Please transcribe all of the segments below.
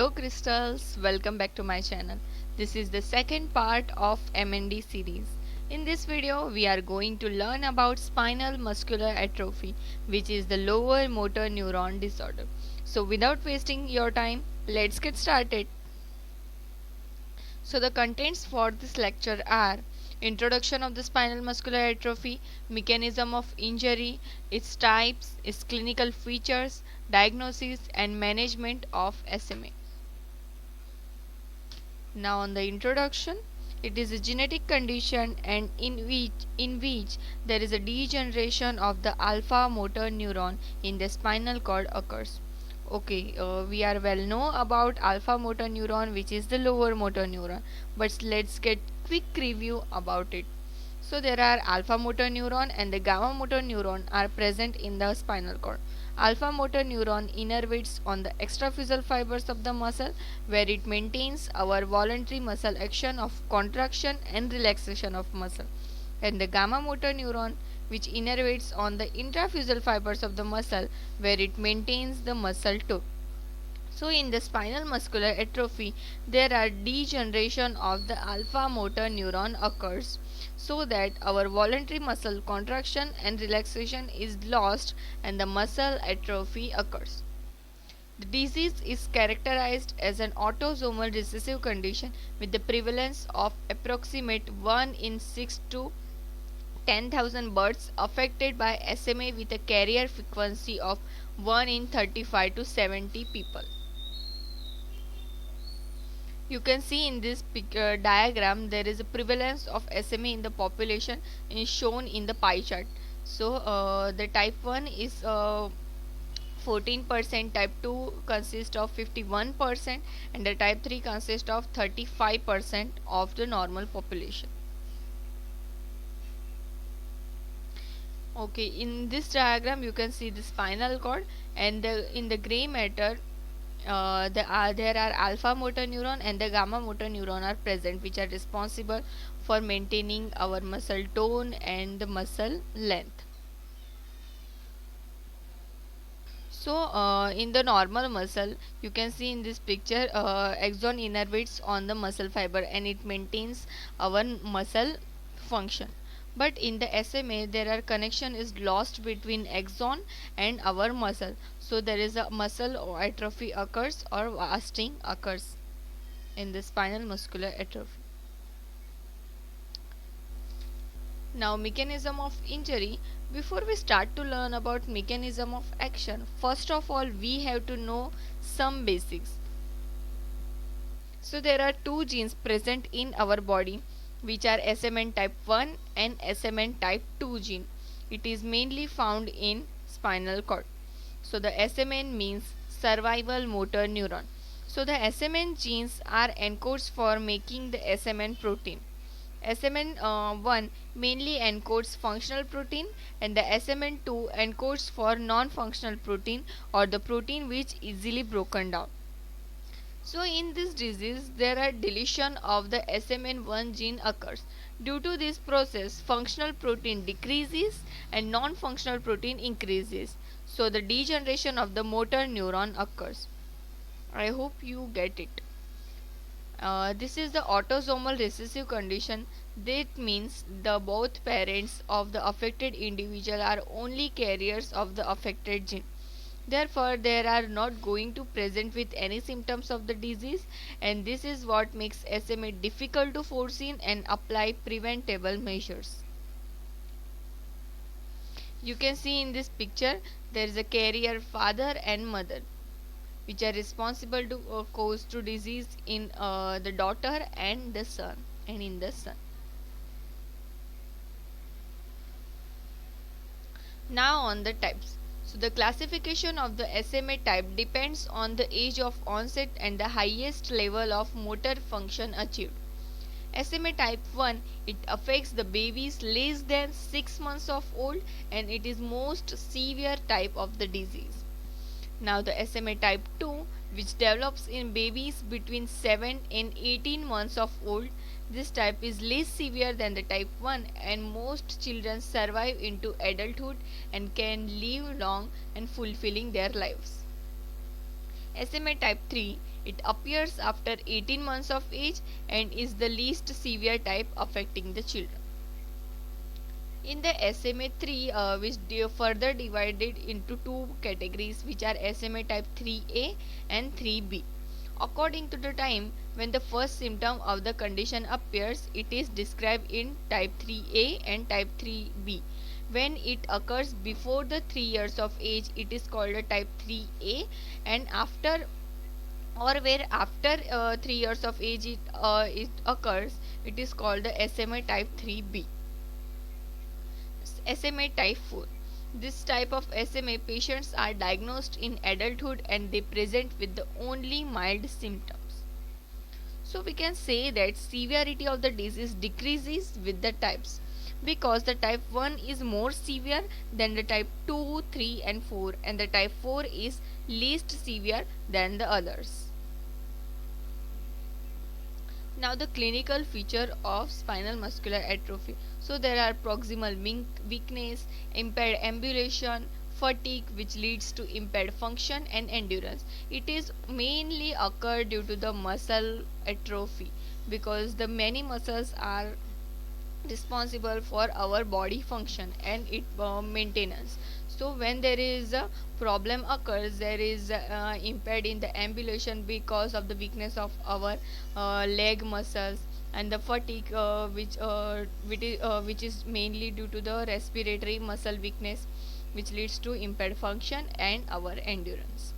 Hello crystals, welcome back to my channel. This is the second part of MND series. In this video, we are going to learn about spinal muscular atrophy, which is the lower motor neuron disorder. So without wasting your time, let's get started. So the contents for this lecture are introduction of the spinal muscular atrophy, mechanism of injury, its types, its clinical features, diagnosis and management of SMA. Now on the introduction, it is a genetic condition and in which there is a degeneration of the alpha motor neuron in the spinal cord occurs. Okay, we are well know about alpha motor neuron, which is the lower motor neuron, but let's get quick review about it. So there are alpha motor neuron and the gamma motor neuron are present in the spinal cord. Alpha motor neuron innervates on the extraphyseal fibers of the muscle, where it maintains our voluntary muscle action of contraction and relaxation of muscle. And the gamma motor neuron, which innervates on the intraphyseal fibers of the muscle, where it maintains the muscle tone. So in the spinal muscular atrophy, there are degeneration of the alpha motor neuron occurs, so that our voluntary muscle contraction and relaxation is lost and the muscle atrophy occurs. The disease is characterized as an autosomal recessive condition with the prevalence of approximate 1 in 6 to 10,000 births affected by SMA with a carrier frequency of 1 in 35 to 70 people. You can see in this diagram there is a prevalence of SMA in the population is shown in the pie chart. So the type 1 is 14%, type 2 consists of 51%, and the type 3 consists of 35% of the normal population. Okay, in this diagram you can see the spinal cord, and in the gray matter there are alpha motor neuron and the gamma motor neuron are present, which are responsible for maintaining our muscle tone and the muscle length. So in the normal muscle, you can see in this picture axon innervates on the muscle fiber and it maintains our muscle function. But in the SMA, there are connection is lost between axon and our muscle. So there is a muscle atrophy occurs or wasting occurs in the spinal muscular atrophy. Now mechanism of injury. Before we start to learn about mechanism of action, first of all we have to know some basics. So there are two genes present in our body, which are SMN type 1 and SMN type 2 gene. It is mainly found in spinal cord. So the SMN means survival motor neuron. So the SMN genes are encodes for making the SMN protein. SMN1 mainly encodes functional protein and the SMN2 encodes for non-functional protein or the protein which easily broken down. So in this disease, there are deletion of the SMN1 gene occurs. Due to this process, functional protein decreases and non-functional protein increases. So the degeneration of the motor neuron occurs. I hope you get it. This is the autosomal recessive condition. That means the both parents of the affected individual are only carriers of the affected gene. Therefore, they are not going to present with any symptoms of the disease, and this is what makes SMA difficult to foresee and apply preventable measures. You can see in this picture there is a carrier father and mother, which are responsible to cause to disease in the daughter and the son and in the son. Now on the types. So the classification of the SMA type depends on the age of onset and the highest level of motor function achieved. SMA type 1, it affects the babies less than 6 months of old and it is most severe type of the disease. Now the SMA type 2, which develops in babies between 7 and 18 months of old, this type is less severe than the type 1 and most children survive into adulthood and can live long and fulfilling their lives. SMA type 3, It appears after 18 months of age and is the least severe type affecting the children. In the SMA 3, which further divided into two categories, which are SMA type 3A and 3B. According to the time when the first symptom of the condition appears, it is described in type 3A and type 3B. When it occurs before the 3 years of age, it is called a type 3A, and after or where after 3 years of age it occurs, it is called the SMA type 3B. SMA type 4. This type of SMA patients are diagnosed in adulthood and they present with the only mild symptoms. So we can say that severity of the disease decreases with the types, because the type 1 is more severe than the type 2, 3 and 4, and the type 4 is least severe than the others. Now the clinical feature of spinal muscular atrophy. So there are proximal weakness, impaired ambulation, fatigue which leads to impaired function and endurance. It is mainly occur due to the muscle atrophy, because the many muscles are responsible for our body function and its maintenance. So when there is a problem occurs, there is impaired in the ambulation because of the weakness of our leg muscles, and the fatigue which is mainly due to the respiratory muscle weakness, which leads to impaired function and our endurance.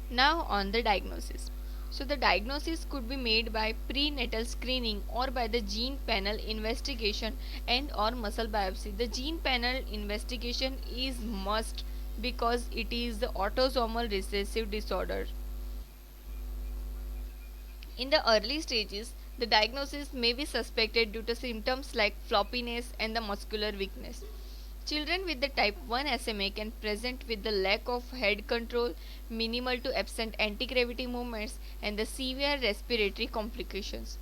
Now on the diagnosis. So the diagnosis could be made by prenatal screening or by the gene panel investigation and or muscle biopsy. The gene panel investigation is must because it is the autosomal recessive disorder. In the early stages, the diagnosis may be suspected due to symptoms like floppiness and the muscular weakness. Children with the type 1 SMA can present with the lack of head control, minimal to absent anti-gravity movements, and the severe respiratory complications.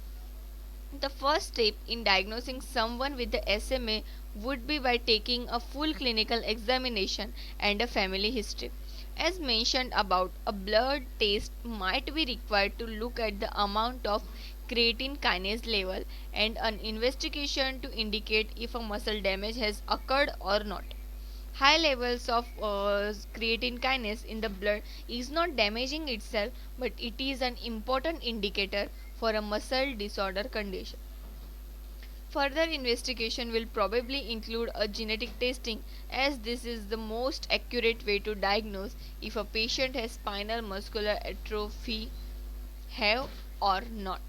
The first step in diagnosing someone with the SMA would be by taking a full clinical examination and a family history. As mentioned above, a blood test might be required to look at the amount of creatine kinase level and an investigation to indicate if a muscle damage has occurred or not. High levels of creatine kinase in the blood is not damaging itself, but it is an important indicator for a muscle disorder condition. Further investigation will probably include a genetic testing, as this is the most accurate way to diagnose if a patient has spinal muscular atrophy have or not.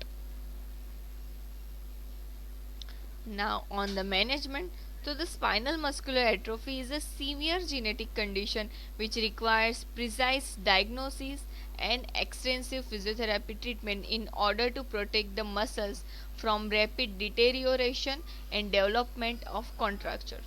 Now on the management. So the spinal muscular atrophy is a severe genetic condition which requires precise diagnosis and extensive physiotherapy treatment in order to protect the muscles from rapid deterioration and development of contracture.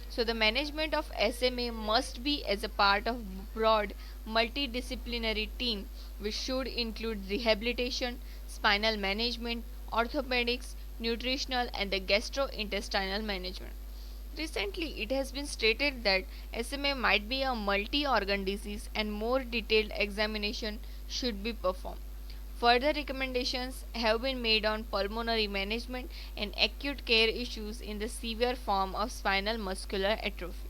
So the management of SMA must be as a part of broad multidisciplinary team which should include rehabilitation, spinal management, orthopedics, nutritional and the gastrointestinal management. Recently, it has been stated that SMA might be a multi organ disease and more detailed examination should be performed. Further recommendations have been made on pulmonary management and acute care issues in the severe form of spinal muscular atrophy.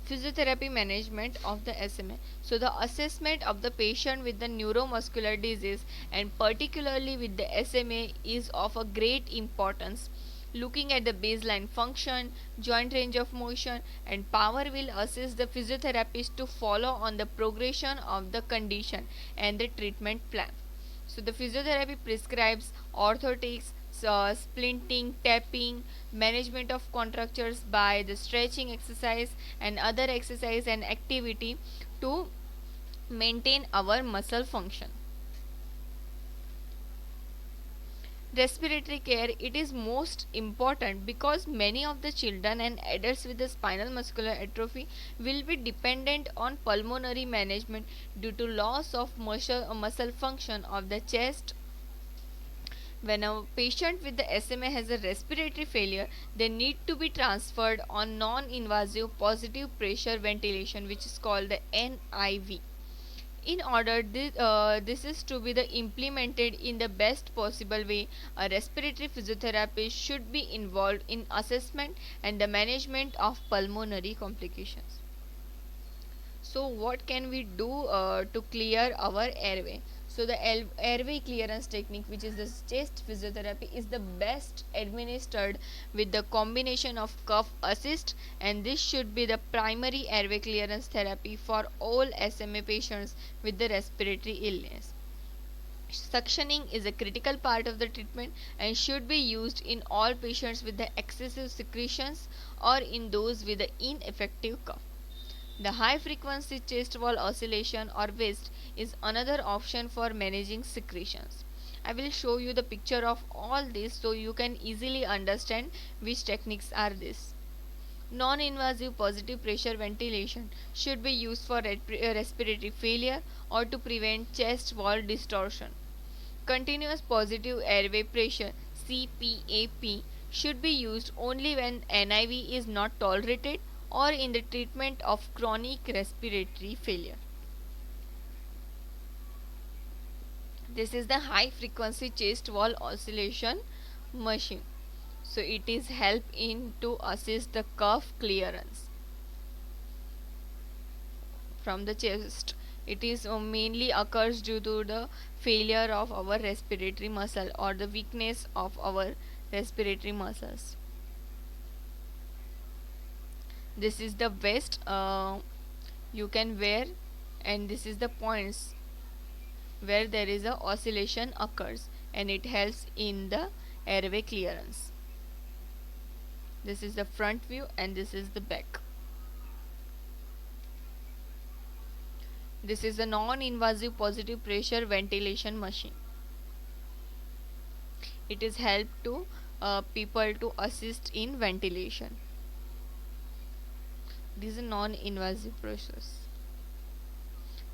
Physiotherapy management of the SMA. So, the assessment of the patient with the neuromuscular disease and particularly with the SMA is of a great importance. Looking at the baseline function, joint range of motion, and power will assist the physiotherapist to follow on the progression of the condition and the treatment plan. So, the physiotherapy prescribes orthotics, splinting, tapping, management of contractures by the stretching exercise and other exercise and activity to maintain our muscle function. Respiratory care, it is most important because many of the children and adults with the spinal muscular atrophy will be dependent on pulmonary management due to loss of muscle function of the chest, When a patient with the SMA has a respiratory failure, they need to be transferred on non-invasive positive pressure ventilation, which is called the NIV. In order this is to be the implemented in the best possible way, a respiratory physiotherapist should be involved in assessment and the management of pulmonary complications. So what can we do to clear our airway? So the airway clearance technique, which is the chest physiotherapy, is the best administered with the combination of cough assist, and this should be the primary airway clearance therapy for all SMA patients with the respiratory illness. Suctioning is a critical part of the treatment and should be used in all patients with the excessive secretions or in those with the ineffective cough. The high frequency chest wall oscillation or WHIST is another option for managing secretions. I will show you the picture of all this so you can easily understand which techniques are this. Non-invasive positive pressure ventilation should be used for respiratory failure or to prevent chest wall distortion. Continuous positive airway pressure CPAP should be used only when NIV is not tolerated or in the treatment of chronic respiratory failure. This is the high frequency chest wall oscillation machine. So it is help in to assist the cough clearance from the chest. It is mainly occurs due to the failure of our respiratory muscle or the weakness of our respiratory muscles. This is the vest you can wear, and this is the points where there is a oscillation occurs, and it helps in the airway clearance. This is the front view and this is the back. This is a non-invasive positive pressure ventilation machine. It is help to people to assist in ventilation. This is a non-invasive process.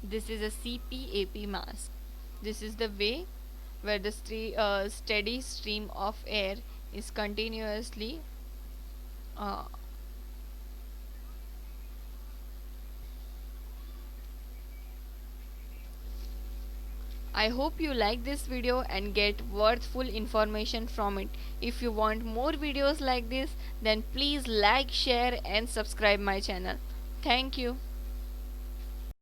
This is a CPAP mask. This is the way where the steady stream of air is continuously I hope you like this video and get worthful information from it. If you want more videos like this, then please like, share and subscribe my channel. Thank you.